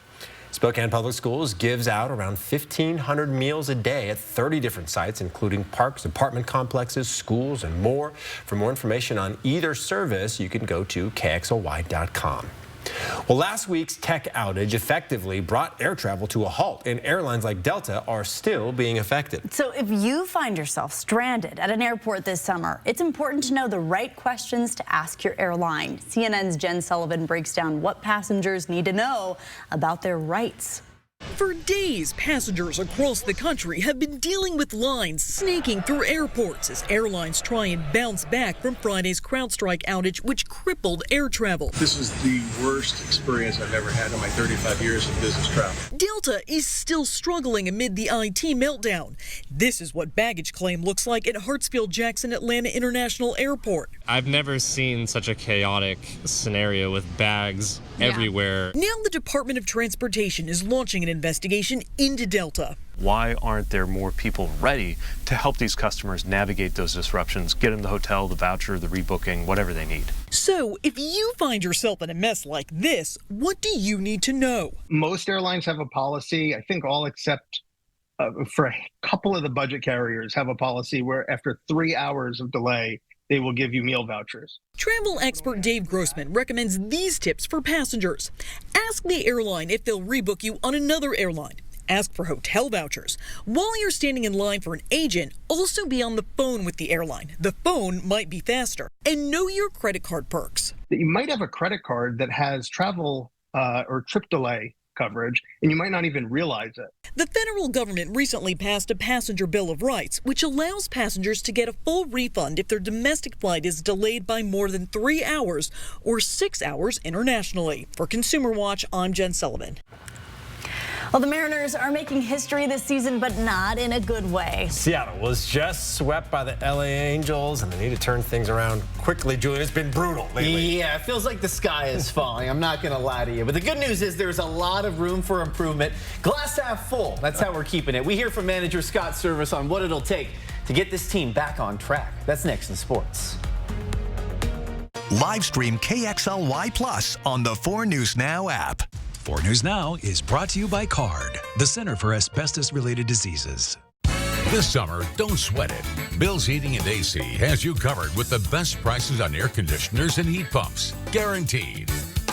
Spokane Public Schools gives out around 1,500 meals a day at 30 different sites, including parks, apartment complexes, schools, and more. For more information on either service, you can go to KXLY.com. Well, last week's tech outage effectively brought air travel to a halt, and airlines like Delta are still being affected. So if you find yourself stranded at an airport this summer, it's important to know the right questions to ask your airline. CNN's Jen Sullivan breaks down what passengers need to know about their rights. For days, passengers across the country have been dealing with lines snaking through airports as airlines try and bounce back from Friday's CrowdStrike outage, which crippled air travel. This is the worst experience I've ever had in my 35 years of business travel. Delta is still struggling amid the IT meltdown. This is what baggage claim looks like at Hartsfield-Jackson Atlanta International Airport. I've never seen such a chaotic scenario with bags everywhere. Now the Department of Transportation is launching an investigation into Delta. Why aren't there more people ready to help these customers navigate those disruptions, get them the hotel, the voucher, the rebooking, whatever they need? So if you find yourself in a mess like this, what do you need to know? Most airlines have a policy, I think all except for a couple of the budget carriers have a policy where after 3 hours of delay, they will give you meal vouchers. Travel expert Dave Grossman recommends these tips for passengers. Ask the airline if they'll rebook you on another airline. Ask for hotel vouchers. While you're standing in line for an agent, also be on the phone with the airline. The phone might be faster. And know your credit card perks. You might have a credit card that has travel or trip delay coverage, and you might not even realize it. The federal government recently passed a passenger bill of rights, which allows passengers to get a full refund if their domestic flight is delayed by more than 3 hours or 6 hours internationally. For Consumer Watch, I'm Jen Sullivan. Well, the Mariners are making history this season, but not in a good way. Seattle was just swept by the LA Angels, and they need to turn things around quickly. Julian, it's been brutal lately. Yeah, it feels like the sky is falling. I'm not going to lie to you. But the good news is there's a lot of room for improvement. Glass half full. That's how we're keeping it. We hear from manager Scott Service on what it'll take to get this team back on track. That's next in sports. Live stream KXLY Plus on the 4 News Now app. 4 News Now is brought to you by CARD, the Center for Asbestos-Related Diseases. This summer, don't sweat it. Bill's Heating and AC has you covered with the best prices on air conditioners and heat pumps. Guaranteed.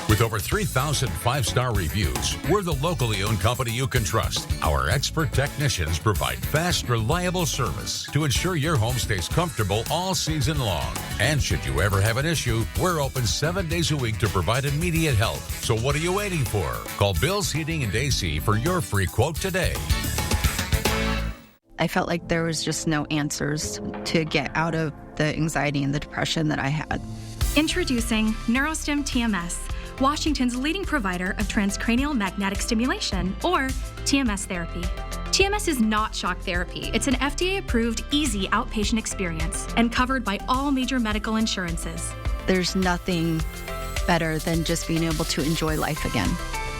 With over 3,000 5-star reviews, we're the locally owned company you can trust. Our expert technicians provide fast, reliable service to ensure your home stays comfortable all season long. And should you ever have an issue, we're open 7 days a week to provide immediate help. So what are you waiting for? Call Bill's Heating and AC for your free quote today. I felt like there was just no answers to get out of the anxiety and the depression that I had. Introducing NeuroStim TMS, Washington's leading provider of transcranial magnetic stimulation, or TMS therapy. TMS is not shock therapy. It's an FDA-approved, easy outpatient experience and covered by all major medical insurances. There's nothing better than just being able to enjoy life again.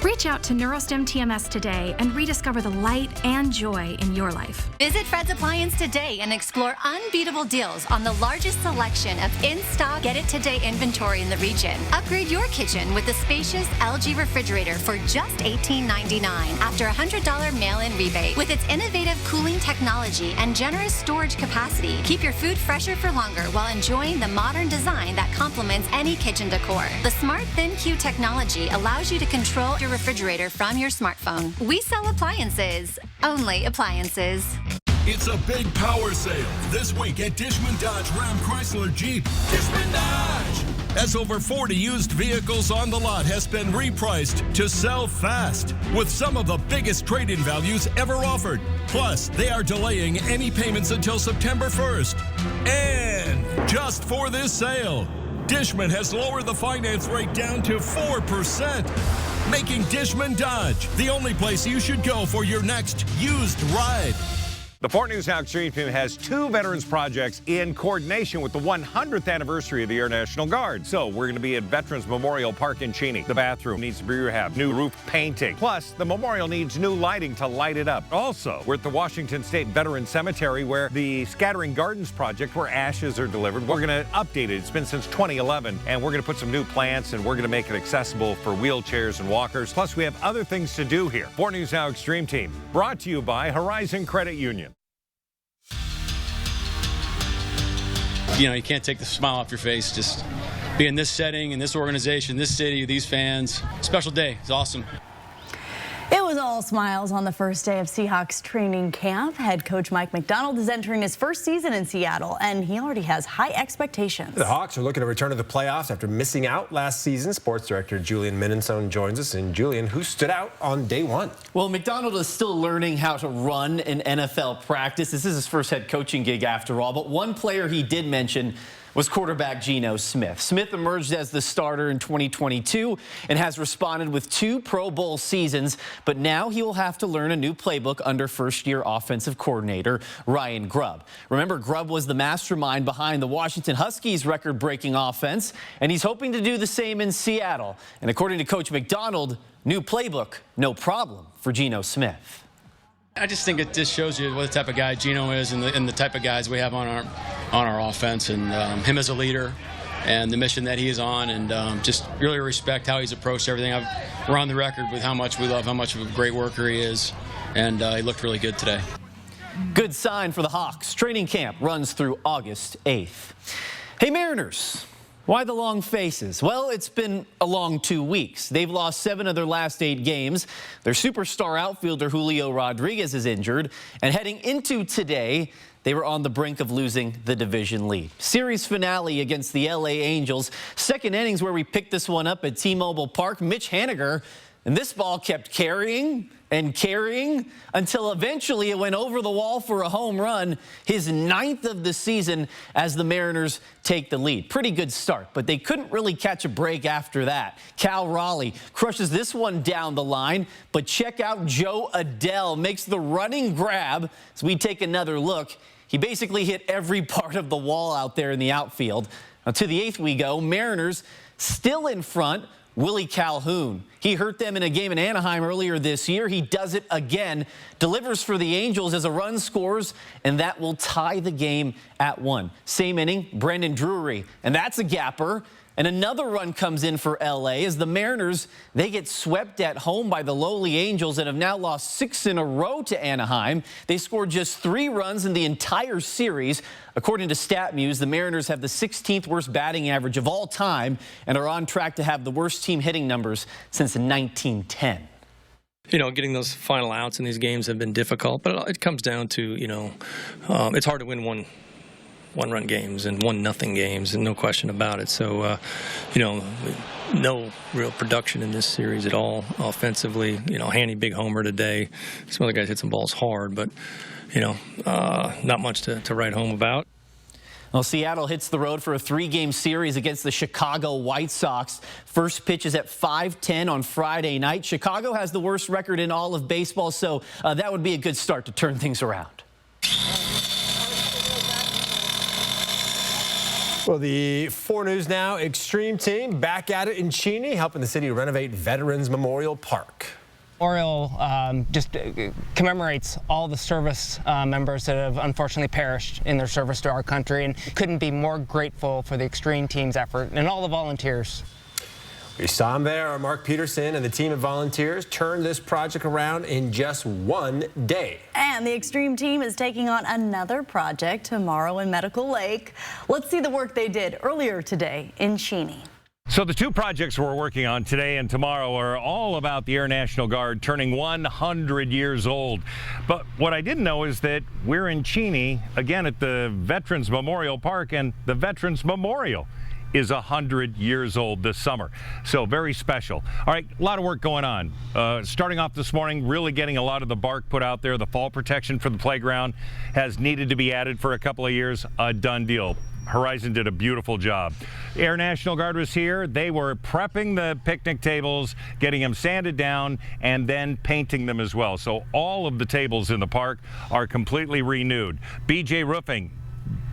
Reach out to NeuroStim TMS today and rediscover the light and joy in your life. Visit Fred's Appliance today and explore unbeatable deals on the largest selection of in-stock Get It Today inventory in the region. Upgrade your kitchen with the spacious LG refrigerator for just $18.99 after a $100 mail-in rebate. With its innovative cooling technology and generous storage capacity, keep your food fresher for longer while enjoying the modern design that complements any kitchen decor. The Smart Thin Q technology allows you to control your refrigerator from your smartphone. We sell appliances, only appliances. It's a big power sale this week at Dishman Dodge Ram Chrysler Jeep. Dishman Dodge! As over 40 used vehicles on the lot has been repriced to sell fast with some of the biggest trade-in values ever offered. Plus, they are delaying any payments until September 1st. And just for this sale, Dishman has lowered the finance rate down to 4%, making Dishman Dodge the only place you should go for your next used ride. The 4 News Now Extreme Team has 2 veterans projects in coordination with the 100th anniversary of the Air National Guard. So we're going to be at Veterans Memorial Park in Cheney. The bathroom needs to be rehabbed, new roof painting. Plus, the memorial needs new lighting to light it up. Also, we're at the Washington State Veterans Cemetery where the Scattering Gardens project where ashes are delivered. We're going to update it. It's been since 2011, and we're going to put some new plants, and we're going to make it accessible for wheelchairs and walkers. Plus, we have other things to do here. 4 News Now Extreme Team, brought to you by Horizon Credit Union. You know, you can't take the smile off your face. Just be in this setting, in this organization, this city, these fans. Special day. It's awesome. It was all smiles on the first day of Seahawks training camp. Head coach Mike Macdonald is entering his first season in Seattle, and he already has high expectations. The Hawks are looking to return to the playoffs after missing out last season. Sports director Julian Minnesone joins us. And Julian, who stood out on day one? Well, Macdonald is still learning how to run an NFL practice. This is his first head coaching gig after all. But one player he did mention was quarterback Geno Smith. Smith emerged as the starter in 2022 and has responded with 2 Pro Bowl seasons, but now he will have to learn a new playbook under first-year offensive coordinator Ryan Grubb. Remember, Grubb was the mastermind behind the Washington Huskies' record-breaking offense, and he's hoping to do the same in Seattle. And according to Coach Macdonald, new playbook, no problem for Geno Smith. I just think it just shows you what the type of guy Geno is and the type of guys we have on our offense, and him as a leader and the mission that he is on, and just really respect how he's approached everything. We're on the record with how much we love, how much of a great worker he is, and he looked really good today. Good sign for the Hawks. Training camp runs through August 8th. Hey, Mariners. Why the long faces? Well, it's been a long 2 weeks. They've lost 7 of their last 8 games. Their superstar outfielder Julio Rodriguez is injured. And heading into today, they were on the brink of losing the division lead. Series finale against the LA Angels. Second innings where we picked this one up at T-Mobile Park. Mitch Haniger, and this ball kept carrying and carrying until eventually it went over the wall for a home run, his 9th of the season as the Mariners take the lead. Pretty good start, but they couldn't really catch a break after that. Cal Raleigh crushes this one down the line, but check out Joe Adele makes the running grab. As we take another look, he basically hit every part of the wall out there in the outfield. Now to the 8th we go. Mariners still in front. Willie Calhoun. He hurt them in a game in Anaheim earlier this year. He does it again. Delivers for the Angels as a run scores, and that will tie the game at 1. Same inning, Brendan Drury, and that's a gapper. And another run comes in for L.A. as the Mariners, they get swept at home by the lowly Angels and have now lost 6 in a row to Anaheim. They scored just 3 runs in the entire series. According to StatMuse, the Mariners have the 16th worst batting average of all time and are on track to have the worst team hitting numbers since 1910. Getting those final outs in these games have been difficult, but it comes down to, it's hard to win one-run games and 1-0 games, and no question about it. So, no real production in this series at all offensively. Hanny big homer today. Some other guys hit some balls hard, but, not much to write home about. Well, Seattle hits the road for a 3-game series against the Chicago White Sox. First pitch is at 5:10 on Friday night. Chicago has the worst record in all of baseball, so that would be a good start to turn things around. Well, the 4 News Now Extreme team back at it in Cheney, helping the city renovate Veterans Memorial Park. Memorial just commemorates all the service members that have unfortunately perished in their service to our country, and couldn't be more grateful for the Extreme team's effort and all the volunteers. We saw him there. Mark Peterson and the team of volunteers turned this project around in just 1 day. And the Extreme team is taking on another project tomorrow in Medical Lake. Let's see the work they did earlier today in Cheney. So the 2 projects we're working on today and tomorrow are all about the Air National Guard turning 100 years old. But what I didn't know is that we're in Cheney, again at the Veterans Memorial Park, and the Veterans Memorial is 100 years old this summer. So very special. All right, a lot of work going on. Starting off this morning, really getting a lot of the bark put out there. The fall protection for the playground has needed to be added for a couple of years. A done deal. Horizon did a beautiful job. Air National Guard was here. They were prepping the picnic tables, getting them sanded down, and then painting them as well. So all of the tables in the park are completely renewed. BJ Roofing,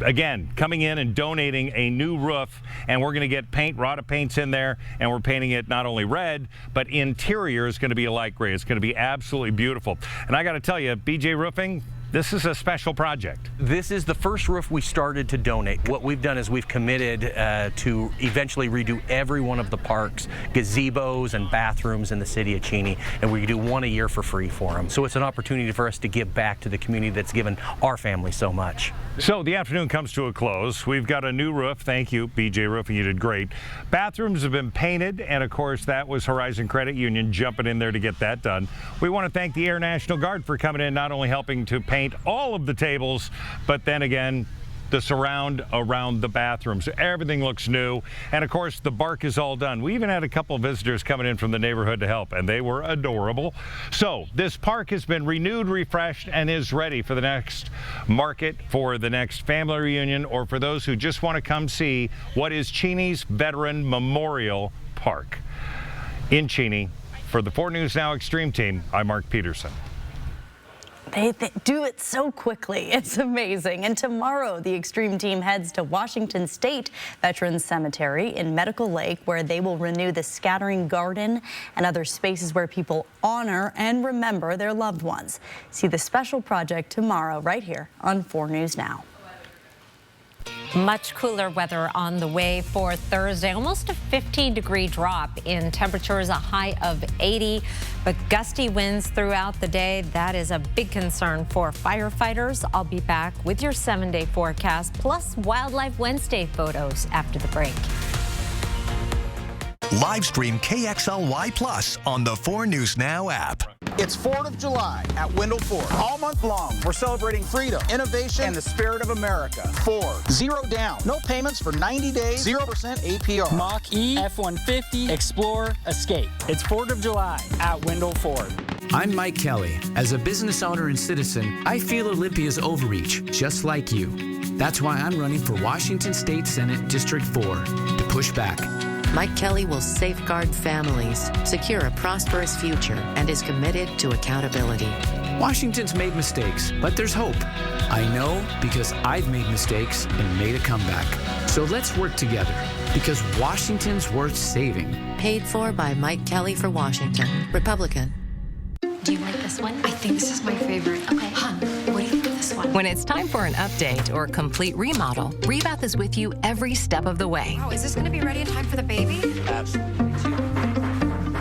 again, coming in and donating a new roof, and we're going to get paint, Rada paints in there, and we're painting it not only red, but interior is going to be a light gray. It's going to be absolutely beautiful. And I got to tell you, BJ Roofing, this is a special project. This is the first roof we started to donate. What we've done is we've committed to eventually redo every one of the parks, gazebos and bathrooms in the city of Cheney, and we do 1 a year for free for them. So it's an opportunity for us to give back to the community that's given our family so much. So the afternoon comes to a close. We've got a new roof. Thank you, BJ Roofing. You did great. Bathrooms have been painted, and of course that was Horizon Credit Union jumping in there to get that done. We want to thank the Air National Guard for coming in, not only helping to paint all of the tables, but then again the surround around the bathrooms. Everything looks new, and of course the bark is all done. We even had a couple of visitors coming in from the neighborhood to help, and they were adorable. So this park has been renewed, refreshed, and is ready for the next market, for the next family reunion, or for those who just want to come see what is Cheney's Veteran Memorial Park. In Cheney, for the 4 News Now Extreme team, I'm Mark Peterson. They do it so quickly. It's amazing. And tomorrow, the Extreme team heads to Washington State Veterans Cemetery in Medical Lake, where they will renew the scattering garden and other spaces where people honor and remember their loved ones. See the special project tomorrow right here on 4 News Now. Much cooler weather on the way for Thursday. Almost a 15-degree drop in temperatures, a high of 80, but gusty winds throughout the day. That is a big concern for firefighters. I'll be back with your 7-day forecast, plus Wildlife Wednesday photos after the break. Live stream KXLY Plus on the 4 News Now app. It's 4th of July at Wendell Ford. All month long, we're celebrating freedom, innovation, and the spirit of America. Ford, 0 down, no payments for 90 days, 0% APR. Mach-E, F-150, Explorer, Escape. It's 4th of July at Wendell Ford. I'm Mike Kelly. As a business owner and citizen, I feel Olympia's overreach, just like you. That's why I'm running for Washington State Senate District 4 to push back. Mike Kelly will safeguard families, secure a prosperous future, and is committed to accountability. Washington's made mistakes, but there's hope. I know because I've made mistakes and made a comeback. So let's work together, because Washington's worth saving. Paid for by Mike Kelly for Washington, Republican. Do you like this one? I think this is my favorite. Okay, hon, what do you think of this one? When it's time for an update or complete remodel, Rebath is with you every step of the way. Oh, is this going to be ready in time for the baby? Absolutely.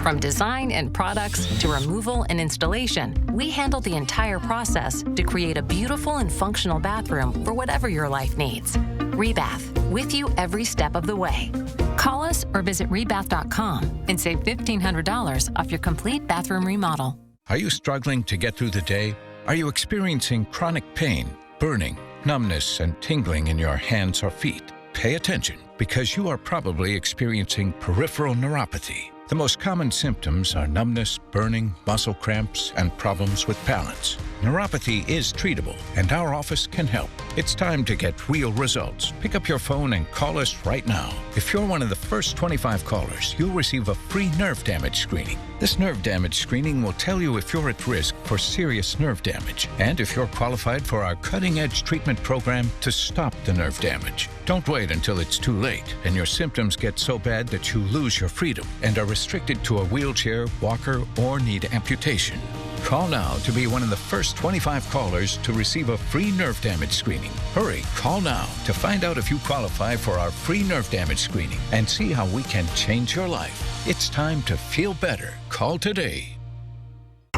From design and products to removal and installation, we handle the entire process to create a beautiful and functional bathroom for whatever your life needs. Rebath, with you every step of the way. Call us or visit rebath.com and save $1,500 off your complete bathroom remodel. Are you struggling to get through the day? Are you experiencing chronic pain, burning, numbness, and tingling in your hands or feet? Pay attention, because you are probably experiencing peripheral neuropathy. The most common symptoms are numbness, burning, muscle cramps, and problems with balance. Neuropathy is treatable, and our office can help. It's time to get real results. Pick up your phone and call us right now. If you're one of the first 25 callers, you'll receive a free nerve damage screening. This nerve damage screening will tell you if you're at risk for serious nerve damage and if you're qualified for our cutting-edge treatment program to stop the nerve damage. Don't wait until it's too late and your symptoms get so bad that you lose your freedom and are restricted to a wheelchair, walker, or need amputation. Call now to be one of the first 25 callers to receive a free nerve damage screening. Hurry, call now to find out if you qualify for our free nerve damage screening and see how we can change your life. It's time to feel better. Call today.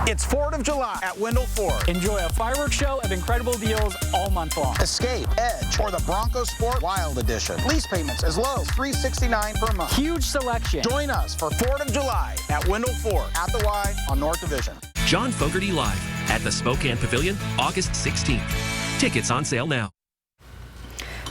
It's 4th of July at Wendell Ford. Enjoy a fireworks show of incredible deals all month long. Escape, Edge, or the Bronco Sport Wild Edition. Lease payments as low as $369 per month. Huge selection. Join us for 4th of July at Wendell Ford at the Y on North Division. John Fogerty Live at the Spokane Pavilion, August 16th. Tickets on sale now.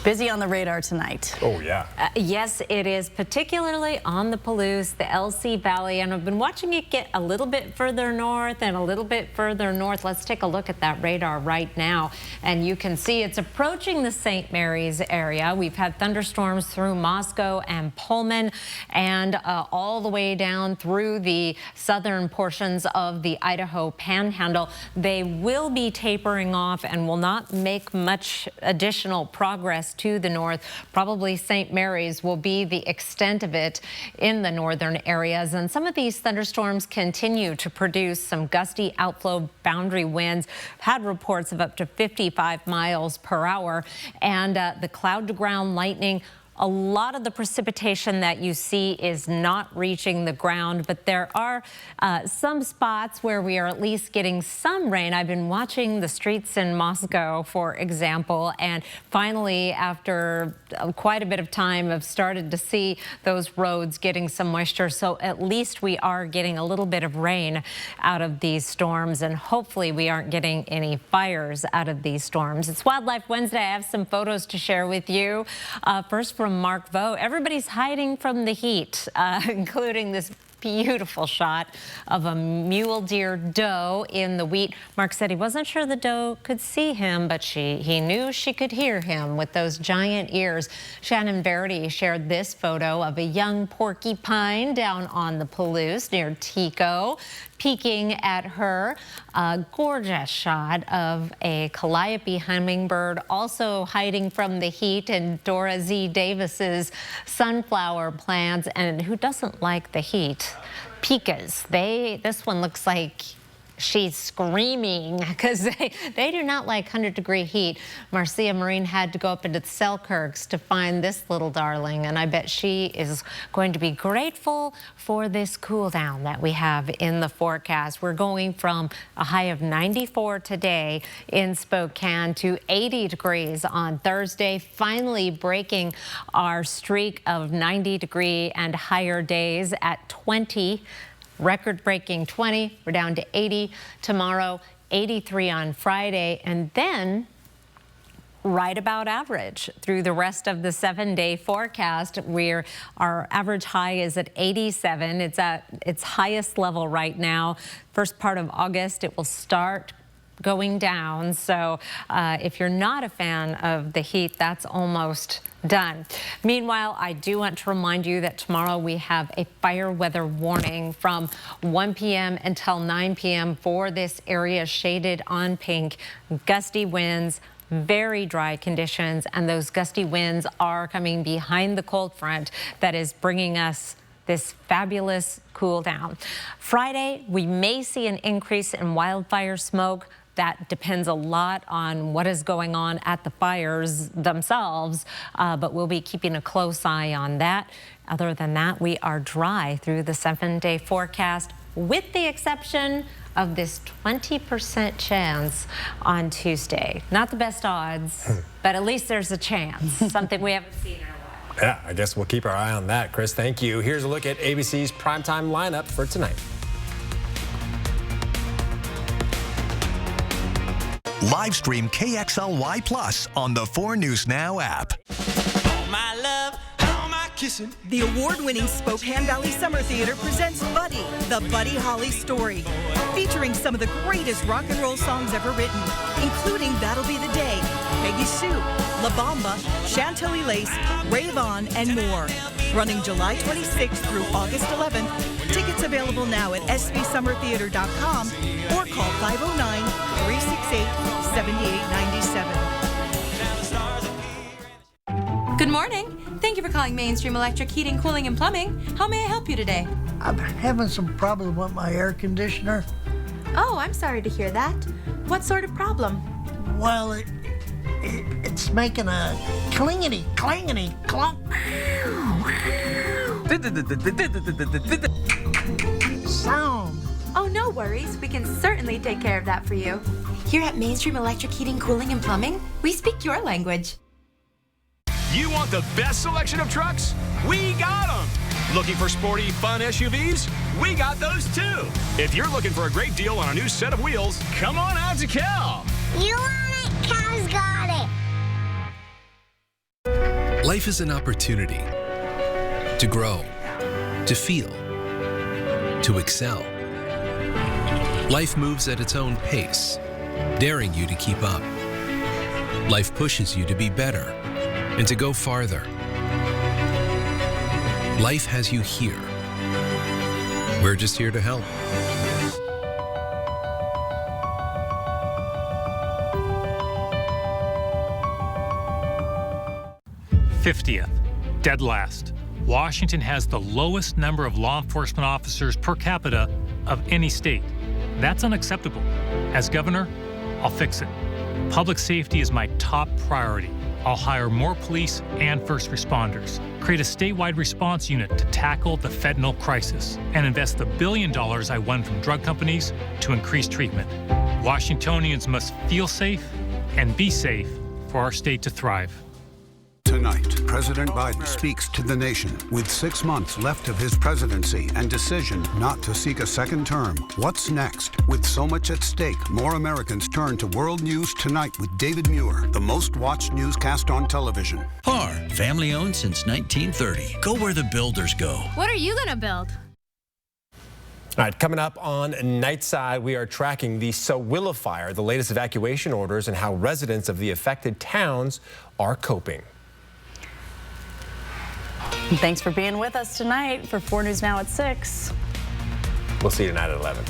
Busy on the radar tonight. Oh, yeah. Yes, it is, particularly on the Palouse, the LC Valley, and I've been watching it get a little bit further north and a little bit further north. Let's take a look at that radar right now, and you can see it's approaching the St. Mary's area. We've had thunderstorms through Moscow and Pullman and all the way down through the southern portions of the Idaho Panhandle. They will be tapering off and will not make much additional progress to the north. Probably St. Mary's will be the extent of it in the northern areas. And some of these thunderstorms continue to produce some gusty outflow boundary winds. Had reports of up to 55 miles per hour. And the cloud to ground lightning. A lot of the precipitation that you see is not reaching the ground, but there are some spots where we are at least getting some rain. I've been watching the streets in Moscow, for example, and finally, after quite a bit of time, I've started to see those roads getting some moisture. So at least we are getting a little bit of rain out of these storms, and hopefully we aren't getting any fires out of these storms. It's Wildlife Wednesday. I have some photos to share with you. First, from Mark Vo. Everybody's hiding from the heat, including this beautiful shot of a mule deer doe in the wheat. Mark said he wasn't sure the doe could see him, but he knew she could hear him with those giant ears. Shannon Verity shared this photo of a young porcupine down on the Palouse near Tico, peeking at her. A gorgeous shot of a calliope hummingbird also hiding from the heat, and Dora Z. Davis's sunflower plants. And who doesn't like the heat? Pikas. This one looks like she's screaming because they do not like 100-degree heat. Marcia Marine had to go up into the Selkirks to find this little darling, and I bet she is going to be grateful for this cool down that we have in the forecast. We're going from a high of 94 today in Spokane to 80 degrees on Thursday, finally breaking our streak of 90-degree and higher days at 20. Record-breaking 20. We're down to 80 tomorrow, 83 on Friday, and then right about average through the rest of the 7-day forecast. Our average high is at 87. It's at its highest level right now. First part of August, it will start going down. So if you're not a fan of the heat, that's almost done. Meanwhile, I do want to remind you that tomorrow we have a fire weather warning from 1 p.m. until 9 p.m. for this area shaded on pink. Gusty winds, very dry conditions, and those gusty winds are coming behind the cold front that is bringing us this fabulous cool down. Friday, we may see an increase in wildfire smoke. That depends a lot on what is going on at the fires themselves, but we'll be keeping a close eye on that. Other than that, we are dry through the 7-day forecast, with the exception of this 20% chance on Tuesday. Not the best odds, but at least there's a chance, something we haven't seen in a while. Yeah, I guess we'll keep our eye on that, Chris. Thank you. Here's a look at ABC's primetime lineup for tonight. Live stream KXLY Plus on the 4 News Now app. My love, how am I kissing? The award-winning Spokane Valley Summer Theater presents Buddy, the Buddy Holly story, featuring some of the greatest rock and roll songs ever written, including That'll Be the Day, Peggy Sue, La Bamba, Chantilly Lace, Rave On, and more. Running July 26th through August 11th. Tickets available now at svsummertheater.com or call 509-368-7897. Good morning. Thank you for calling Mainstream Electric Heating, Cooling, and Plumbing. How may I help you today? I'm having some problem with my air conditioner. Oh, I'm sorry to hear that. What sort of problem? Well, it's making a clangety, clangety, clunk sound. Oh, no worries. We can certainly take care of that for you. Here at Mainstream Electric Heating, Cooling, and Plumbing, we speak your language. You want the best selection of trucks? We got them! Looking for sporty, fun SUVs? We got those too! If you're looking for a great deal on a new set of wheels, come on out to Cal! You want it? Cal's got it! Life is an opportunity to grow, to feel, to excel. Life moves at its own pace, daring you to keep up. Life pushes you to be better and to go farther. Life has you here. We're just here to help. '50th, dead last. Washington has the lowest number of law enforcement officers per capita of any state. That's unacceptable. As governor, I'll fix it. Public safety is my top priority. I'll hire more police and first responders, create a statewide response unit to tackle the fentanyl crisis, and invest the $1 billion I won from drug companies to increase treatment. Washingtonians must feel safe and be safe for our state to thrive. Tonight, President Biden speaks to the nation with 6 months left of his presidency and decision not to seek a second term. What's next? With so much at stake, more Americans turn to World News Tonight with David Muir, the most watched newscast on television. PAR, family owned since 1930. Go where the builders go. What are you gonna build? All right, coming up on Nightside, we are tracking the Wildfire, the latest evacuation orders, and how residents of the affected towns are coping. Thanks for being with us tonight for 4 News Now at 6. We'll see you tonight at 11.